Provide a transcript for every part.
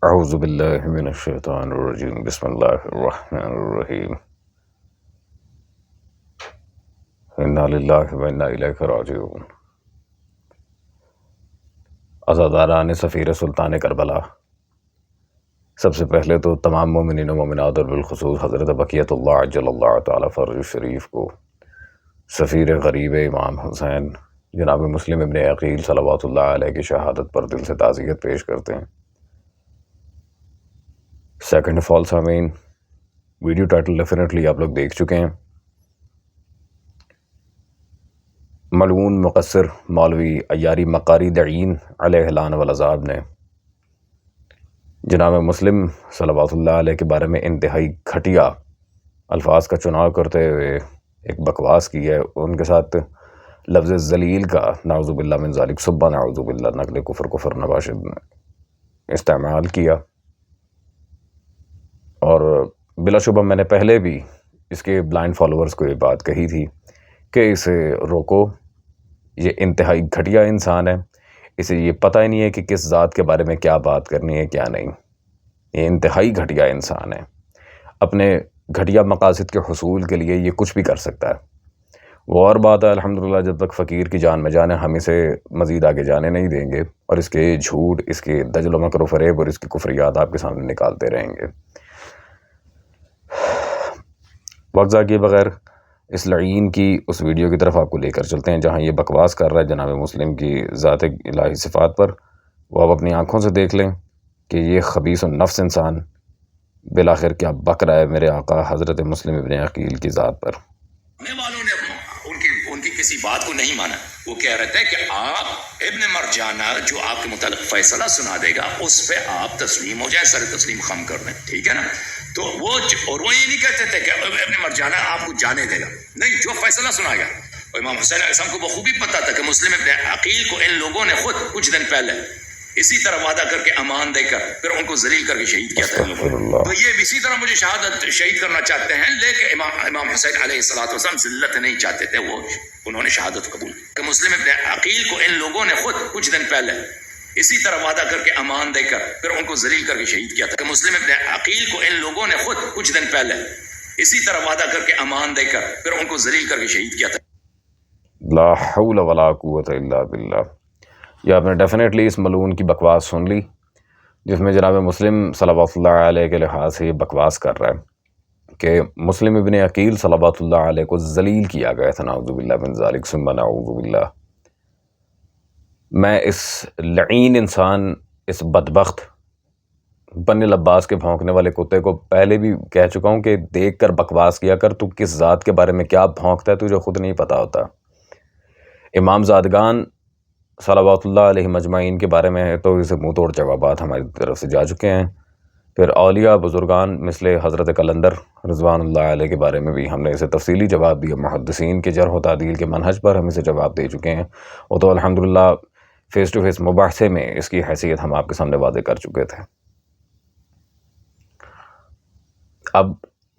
اعوذ باللہ من الشیطان الرجیم بسم اللہ الرحمن الرحیم انا للہ و انا الیہ راجعون۔ عزاداران سفیر سلطان کربلا، سب سے پہلے تو تمام مومنین و مومنات اور بالخصوص حضرت بقیت اللہ عجل اللہ تعالیٰ فرج شریف کو سفیر غریب امام حسین جناب مسلم ابن عقیل صلوات اللہ علیہ کی شہادت پر دل سے تعزیت پیش کرتے ہیں۔ سیکنڈ آف آل سامعین، ویڈیو ٹائٹل ڈیفینیٹلی آپ لوگ دیکھ چکے ہیں۔ ملعون مقصر مولوی عیاری مقاری دعین علیہ لعن والعذاب نے جناب مسلم صلوات اللہ علیہ کے بارے میں انتہائی گھٹیا الفاظ کا چناؤ کرتے ہوئے ایک بکواس کی ہے۔ ان کے ساتھ لفظ ذلیل کا نعوذ باللہ من ذالک سبہ نعوذ باللہ نقل کفر نباشد استعمال کیا، اور بلا شبہ میں نے پہلے بھی اس کے بلائنڈ فالوورز کو یہ بات کہی تھی کہ اسے روکو، یہ انتہائی گھٹیا انسان ہے، اسے یہ پتہ ہی نہیں ہے کہ کس ذات کے بارے میں کیا بات کرنی ہے کیا نہیں۔ یہ انتہائی گھٹیا انسان ہے، اپنے گھٹیا مقاصد کے حصول کے لیے یہ کچھ بھی کر سکتا ہے۔ وہ اور بات ہے الحمدللہ، جب تک فقیر کی جان میں جان ہے ہم اسے مزید آگے جانے نہیں دیں گے، اور اس کے جھوٹ، اس کے دجل و مکر و فریب اور اس کی کفریات آپ کے سامنے نکالتے رہیں گے۔ وقت ضائع کیے بغیر اس لعین کی اس ویڈیو کی طرف آپ کو لے کر چلتے ہیں جہاں یہ بکواس کر رہا ہے جناب مسلم کی ذات الہی صفات پر۔ وہ آپ اپنی آنکھوں سے دیکھ لیں کہ یہ خبیث النفس انسان بالآخر کیا بک رہا ہے میرے آقا حضرت مسلم ابن عقیل کی ذات پر۔ والوں نے ان کی کسی بات کو نہیں مانا۔ وہ کہہ رہے تھے کہ آپ ابن مرجانہ جو آپ کے متعلق فیصلہ سنا دے گا اس پہ آپ تسلیم ہو جائیں، سر تسلیم خم کر دیں، ٹھیک ہے نا؟ تو وہ یہ نہیں کہتے تھے کہ ابن مرجانہ آپ کو جانے دے گا، نہیں، جو فیصلہ سنا گا۔ اور امام حسین علیہ السلام کو بخوبی پتا تھا کہ مسلم ابن عقیل کو ان لوگوں نے خود کچھ دن پہلے اسی طرح وعدہ کر کے امان دے کر پھر ان کو ذلیل کر کے شہید کیا تھا۔ تو یہ اسی طرح مجھے شہادت شہید کرنا چاہتے ہیں، لیکن امام حسین علیہ السلام ذلت نہیں چاہتے تھے، وہ انہوں نے شہادت قبول کہ مسلم ابن عقیل کو ان لوگوں نے خود کچھ دن پہلے اسی طرح وعدہ کر کے امان دے کر پھر ان کو ذلیل کر کے شہید کیا تھا کہ مسلم ابن عقیل کو ان لوگوں نے خود کچھ دن پہلے اسی طرح وعدہ کر کے امان دے کر پھر ان کو ذلیل کر کے شہید کیا تھا۔ لا حول ولا قوت الا باللہ۔ یہ آپ نے ڈیفینیٹلی اس ملعون کی بکواس سن لی جس میں جناب مسلم صلوات اللہ علیہ کے لحاظ سے یہ بکواس کر رہا ہے کہ مسلم ابن عقیل صلوات اللہ علیہ کو ذلیل کیا گیا تھا، نعوذ باللہ من ذالک ثم نعوذ باللہ۔ میں اس لعین انسان، اس بدبخت بن العباس کے بھونکنے والے کتے کو پہلے بھی کہہ چکا ہوں کہ دیکھ کر بکواس کیا کر، تو کس ذات کے بارے میں کیا بھونکتا ہے تجھے خود نہیں پتا ہوتا۔ امام زادگان صلوات اللہ علیہ مجمعین کے بارے میں ہے تو اسے منہ توڑ جوابات ہماری طرف سے جا چکے ہیں۔ پھر اولیاء بزرگان مثل حضرت قلندر رضوان اللہ علیہ کے بارے میں بھی ہم نے اسے تفصیلی جواب دیا، محدثین کے جرح و تعدیل کے منہج پر ہم اسے جواب دے چکے ہیں۔ وہ تو الحمدللہ فیس ٹو فیس مباحثے میں اس کی حیثیت ہم آپ کے سامنے واضح کر چکے تھے۔ اب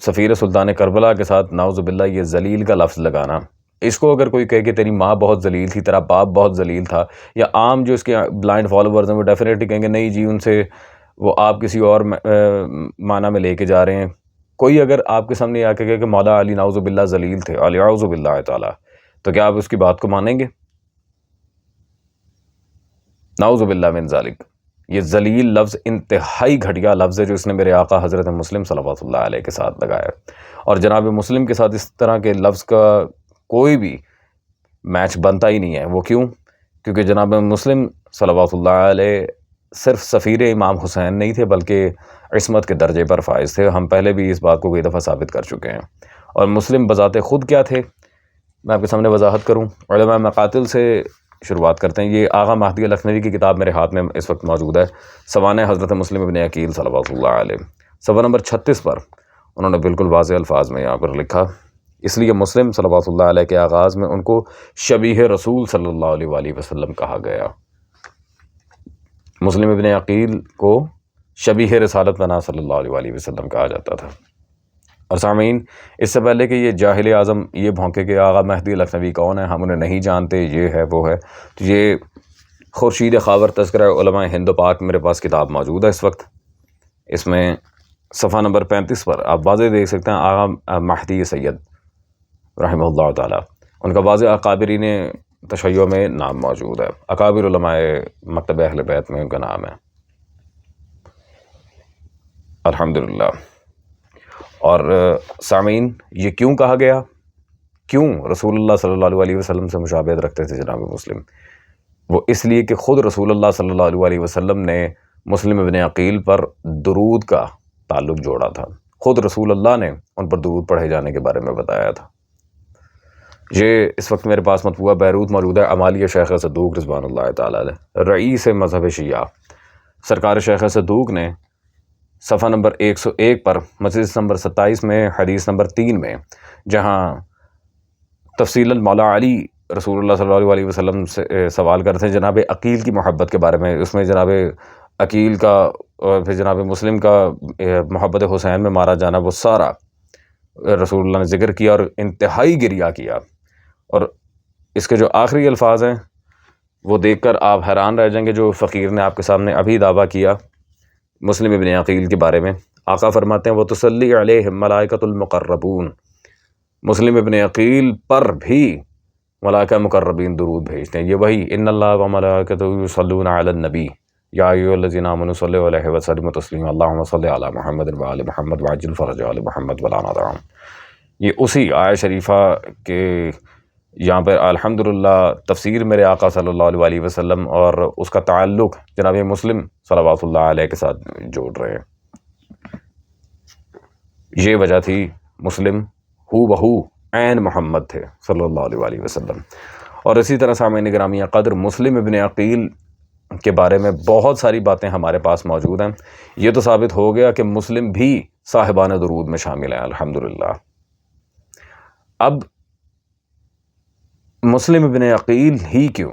سفیر سلطان کربلا کے ساتھ نعوذ باللہ یہ ذلیل کا لفظ لگانا، اس کو اگر کوئی کہے کہ تیری ماں بہت ذلیل تھی، تیرا باپ بہت ذلیل تھا، یا عام جو اس کے بلائنڈ فالوورز ہیں وہ ڈیفینیٹلی کہیں گے نہیں جی ان سے وہ آپ کسی اور معنی میں لے کے جا رہے ہیں۔ کوئی اگر آپ کے سامنے آ کے کہے کہ مولا علی نعوذ باللہ ذلیل تھے، علی اعوذ باللہ تعالیٰ، تو کیا آپ اس کی بات کو مانیں گے؟ نعوذ باللہ من ذالک۔ یہ ذلیل لفظ انتہائی گھٹیا لفظ ہے جو اس نے میرے آقا حضرت مسلم صلوات اللہ علیہ کے ساتھ لگایا، اور جناب مسلم کے ساتھ اس طرح کے لفظ کا کوئی بھی میچ بنتا ہی نہیں ہے۔ وہ کیوں؟ کیونکہ جناب مسلم صلوات اللہ علیہ صرف سفیر امام حسین نہیں تھے بلکہ عصمت کے درجے پر فائز تھے۔ ہم پہلے بھی اس بات کو کئی دفعہ ثابت کر چکے ہیں۔ اور مسلم بذات خود کیا تھے، میں آپ کے سامنے وضاحت کروں۔ علماء مقاتل سے شروعات کرتے ہیں۔ یہ آغا مہدی لکھنوی کی کتاب میرے ہاتھ میں اس وقت موجود ہے، سوانح حضرت مسلم ابن عقیل صلوات اللہ علیہ، صفحہ نمبر 36 پر انہوں نے بالکل واضح الفاظ میں یہاں پر لکھا، اس لیے مسلم صلوات اللہ علیہ کے آغاز میں ان کو شبیہ رسول صلی اللہ علیہ وآلہ وسلم کہا گیا۔ مسلم ابن عقیل کو شبیہ رسالت بنا صلی اللہ علیہ وآلہ وسلم کہا جاتا تھا۔ اور سامعین، اس سے پہلے کہ یہ جاہل اعظم یہ بھونکے کہ آغا مہدی لکھنوی کون ہے، ہم انہیں نہیں جانتے، یہ ہے وہ ہے، تو یہ خورشید خاور تذکرہ علماء ہند و پاک میرے پاس کتاب موجود ہے اس وقت، اس میں صفحہ نمبر 35 پر آپ واضح دیکھ سکتے ہیں آغا مہدی سید رحمہ اللہ تعالیٰ، ان کا واضح اکابرین تشیع میں نام موجود ہے، اکابر علماء مکتب اہل بیت میں ان کا نام ہے الحمدللہ۔ اور سامعین، یہ کیوں کہا گیا؟ کیوں رسول اللہ صلی اللہ علیہ وسلم سے مشابہت رکھتے تھے جناب مسلم؟ وہ اس لیے کہ خود رسول اللہ صلی اللہ علیہ وسلم نے مسلم ابن عقیل پر درود کا تعلق جوڑا تھا، خود رسول اللہ نے ان پر درود پڑھے جانے کے بارے میں بتایا تھا۔ یہ اس وقت میرے پاس مطبوعہ بیروت موجود ہے، امالیہ شیخ صدوق رضوان اللہ تعالیٰ علیہ، رئیس مذہب شیعہ سرکار شیخ صدوق نے صفحہ نمبر 101 پر مجلس نمبر 27 میں حدیث نمبر 3 میں، جہاں تفصیل مولا علی رسول اللہ صلی اللہ علیہ وسلم سے سوال کرتے ہیں جناب عقیل کی محبت کے بارے میں، اس میں جناب عقیل کا اور پھر جناب مسلم کا محبت حسین میں مارا جانا، وہ سارا رسول اللہ نے ذکر کیا اور انتہائی گریہ کیا۔ اور اس کے جو آخری الفاظ ہیں وہ دیکھ کر آپ حیران رہ جائیں گے، جو فقیر نے آپ کے سامنے ابھی دعویٰ کیا مسلم ابن عقیل کے بارے میں۔ آقا فرماتے ہیں وَتُصَلِّي عَلَيْهِمْ مَلَائِكَةُ الْمُقَرَّبُونَ، مسلم ابن عقیل پر بھی ملائکہ مقربین درود بھیجتے ہیں۔ یہ وہی ان اللہ وملائکتہ یصلون علی النبی یا ایھا الذین آمنوا صلوا علیہ وسلموا تسلیما اللہم صل علی محمد وعلی محمد وعجل فرج آل محمد ولا ندعهم۔ یہ اسی آیہ شریفہ کے یہاں پر الحمدللہ تفسیر میرے آقا صلی اللہ علیہ وسلم اور اس کا تعلق جناب مسلم صلوات اللہ علیہ کے ساتھ جوڑ رہے ہیں۔ یہ وجہ تھی مسلم ہو بہو عین محمد تھے صلی اللہ علیہ وسلم۔ اور اسی طرح سامعین گرامی قدر مسلم ابن عقیل کے بارے میں بہت ساری باتیں ہمارے پاس موجود ہیں۔ یہ تو ثابت ہو گیا کہ مسلم بھی صاحبان درود میں شامل ہیں الحمدللہ۔ اب مسلم ابن عقیل ہی کیوں؟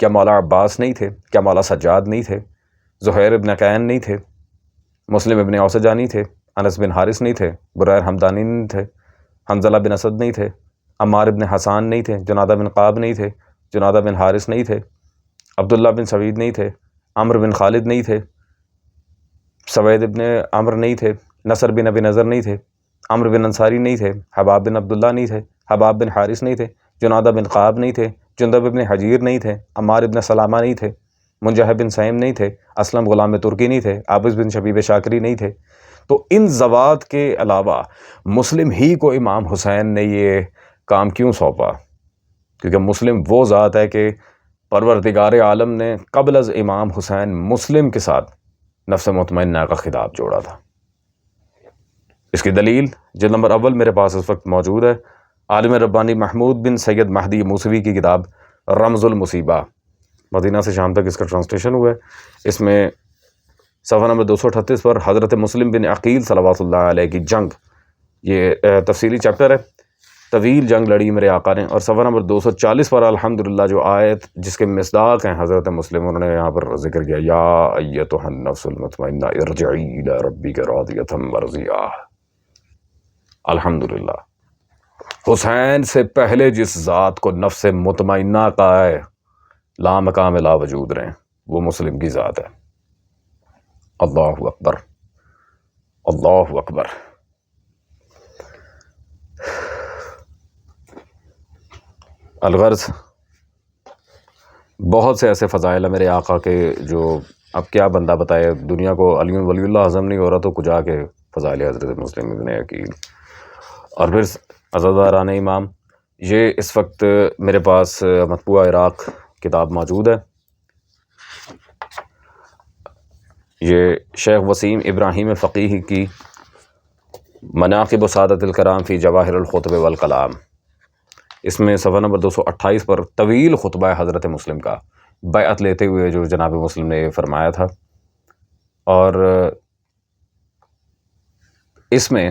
کیا مولا عباس نہیں تھے؟ کیا مولا سجاد نہیں تھے؟ زہیر ابن قین نہیں تھے؟ مسلم ابن اوسجہ نہیں تھے؟ انس بن حارث نہیں تھے؟ بریر حمدانی نہیں تھے؟ حنظلہ بن اسد نہیں تھے؟ عمار بن حسان نہیں تھے؟ جنادہ بن قاب نہیں تھے؟ جنادہ بن حارث نہیں تھے؟ عبداللہ بن سعید نہیں تھے؟ عمر بن خالد نہیں تھے؟ سوید ابن عمر نہیں تھے؟ نصر بن ابی نظر نہیں تھے؟ عمر بن انصاری نہیں تھے؟ حباب بن عبداللہ نہیں تھے؟ حباب بن حارث نہیں تھے؟ جنادہ بن قاب نہیں تھے؟ جندب بن حجیر نہیں تھے؟ عمار بن سلامہ نہیں تھے؟ منجہ بن سیم نہیں تھے؟ اسلم غلام ترکی نہیں تھے؟ عابس بن شبیب شاکری نہیں تھے؟ تو ان ذوات کے علاوہ مسلم ہی کو امام حسین نے یہ کام کیوں سونپا؟ کیونکہ مسلم وہ ذات ہے کہ پروردگار عالم نے قبل از امام حسین مسلم کے ساتھ نفس مطمئنہ کا خطاب جوڑا تھا۔ اس کی دلیل جلد نمبر اول میرے پاس اس وقت موجود ہے، عالم ربانی محمود بن سید مہدی موسوی کی کتاب رمز المصیبہ، مدینہ سے شام تک اس کا ٹرانسلیشن ہوا ہے۔ اس میں صفحہ نمبر 238 پر حضرت مسلم بن عقیل صلوات اللہ علیہ کی جنگ، یہ تفصیلی چیپٹر ہے، طویل جنگ لڑی میرے آقا نے، اور صفحہ نمبر 240 پر الحمدللہ جو آیت جس کے مصداق ہیں حضرت مسلم، انہوں نے یہاں پر ذکر کیا یا ایتھا النفس المطمئنہ ارجعی الی ربک راضیۃ مرضیہ۔ الحمدللہ حسین سے پہلے جس ذات کو نفس مطمئنہ کا ہے لا مقام لا وجود رہیں، وہ مسلم کی ذات ہے۔ اللہ اکبر، اللہ اکبر۔ الغرض بہت سے ایسے فضائل ہیں میرے آقا کے جو اب کیا بندہ بتائے، دنیا کو علی ولی اللہ ہضم نہیں ہو رہا تو کجا کے فضائل حضرت مسلم ابن عقیل۔ اور پھر عزاداران امام، یہ اس وقت میرے پاس مطبوعہ عراق کتاب موجود ہے، یہ شیخ وسیم ابراہیم فقیہ کی مناقب سعادت الکرام فی جواہر الخطب والکلام، اس میں صفحہ نمبر 228 پر طویل خطبہ حضرت مسلم کا بیعت لیتے ہوئے جو جناب مسلم نے فرمایا تھا، اور اس میں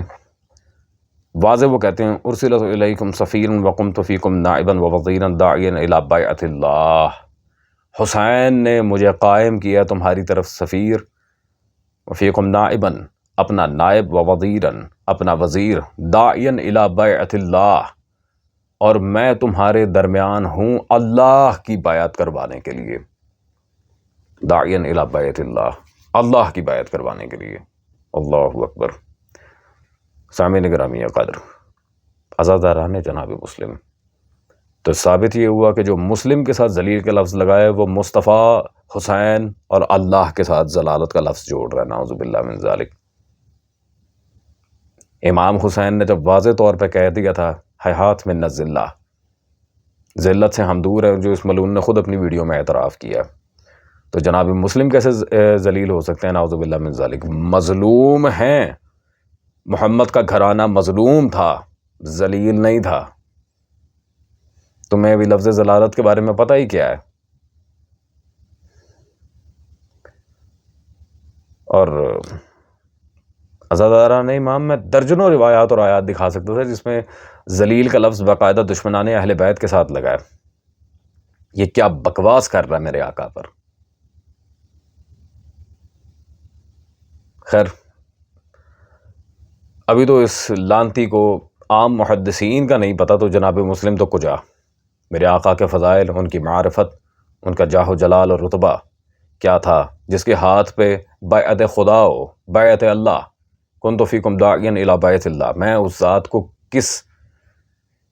واضح وہ کہتے ہیں ارسلت الیکم سفیرا وقمت فیکم نائبا ووزیرا داعیا الی بیعت اللہ، حسین نے مجھے قائم کیا تمہاری طرف سفیر، وفیکم نائبا اپنا نائب، ووزیرا اپنا وزیر، داعیا الی بیعت اللہ اور میں تمہارے درمیان ہوں اللہ کی بیعت کروانے کے لیے، داعیا الی بیعت اللہ، اللہ کی بیعت کروانے کے لیے۔ اللہ اکبر۔ سامعین گرامی قدر، عزاداران جناب مسلم، تو ثابت یہ ہوا کہ جو مسلم کے ساتھ ذلیل کا لفظ لگائے وہ مصطفیٰ، حسین اور اللہ کے ساتھ ضلالت کا لفظ جوڑ رہا ہے، نعوذ باللہ من ذالک۔ امام حسین نے جب واضح طور پہ کہہ دیا تھا حیات من الذلہ، ذلت سے ہم دور ہیں، جو اس ملعون نے خود اپنی ویڈیو میں اعتراف کیا، تو جناب مسلم کیسے ذلیل ہو سکتے ہیں؟ نعوذ باللہ من ذالک۔ مظلوم ہیں، محمد کا گھرانہ مظلوم تھا، ذلیل نہیں تھا۔ تمہیں بھی لفظ ضلالت کے بارے میں پتہ ہی کیا ہے؟ اور عزاداران امام میں درجنوں روایات اور آیات دکھا سکتا تھا جس میں ذلیل کا لفظ باقاعدہ دشمنان اہل بیت کے ساتھ لگا ہے۔ یہ کیا بکواس کر رہا ہے میرے آقا پر۔ خیر، ابھی تو اس لانتی کو عام محدثین کا نہیں پتہ، تو جناب مسلم تو کجا۔ میرے آقا کے فضائل، ان کی معرفت، ان کا جاہ و جلال اور رتبہ کیا تھا، جس کے ہاتھ پہ بیعت خدا ہو، بیعت اللہ، کنت فیکم داعیا الی بیعت اللہ۔ میں اس ذات کو کس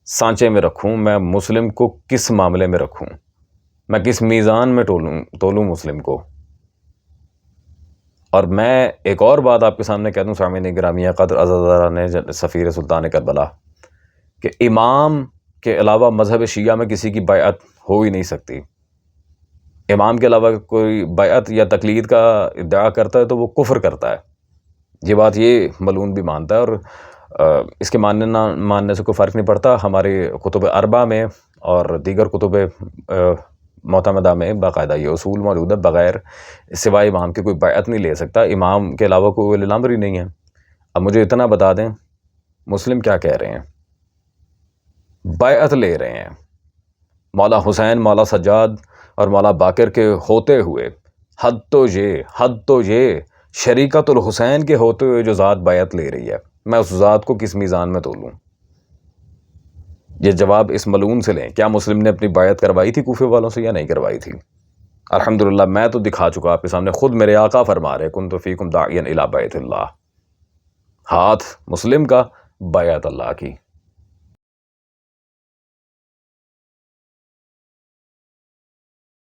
سانچے میں رکھوں، میں مسلم کو کس معاملے میں رکھوں، میں کس میزان میں تولوں مسلم کو۔ اور میں ایک اور بات آپ کے سامنے کہہ دوں سامعین گرامی قدر، عزاداران سفیر سلطان کربلا، کہ امام کے علاوہ مذہب شیعہ میں کسی کی بیعت ہو ہی نہیں سکتی۔ امام کے علاوہ کوئی بیعت یا تقلید کا ادعا کرتا ہے تو وہ کفر کرتا ہے۔ یہ بات یہ ملعون بھی مانتا ہے، اور اس کے ماننے نہ ماننے سے کوئی فرق نہیں پڑتا۔ ہمارے کتب اربع میں اور دیگر کتب معتمدہ میں باقاعدہ یہ اصول موجود ہے، بغیر سوائے امام کے کوئی بیعت نہیں لے سکتا، امام کے علاوہ کوئی ولی الامر ہی نہیں ہے۔ اب مجھے اتنا بتا دیں مسلم کیا کہہ رہے ہیں؟ بیعت لے رہے ہیں مولا حسین، مولا سجاد اور مولا باقر کے ہوتے ہوئے۔ حد تو یہ شریکت الحسین کے ہوتے ہوئے جو ذات بیعت لے رہی ہے، میں اس ذات کو کس میزان میں تولوں؟ یہ جواب اس ملعون سے لیں، کیا مسلم نے اپنی بیعت کروائی تھی کوفے والوں سے یا نہیں کروائی تھی؟ الحمدللہ میں تو دکھا چکا آپ کے سامنے، خود میرے آقا فرما رہے کنت فیکم داعیا الی بیعت اللہ، ہاتھ مسلم کا بیعت اللہ کی۔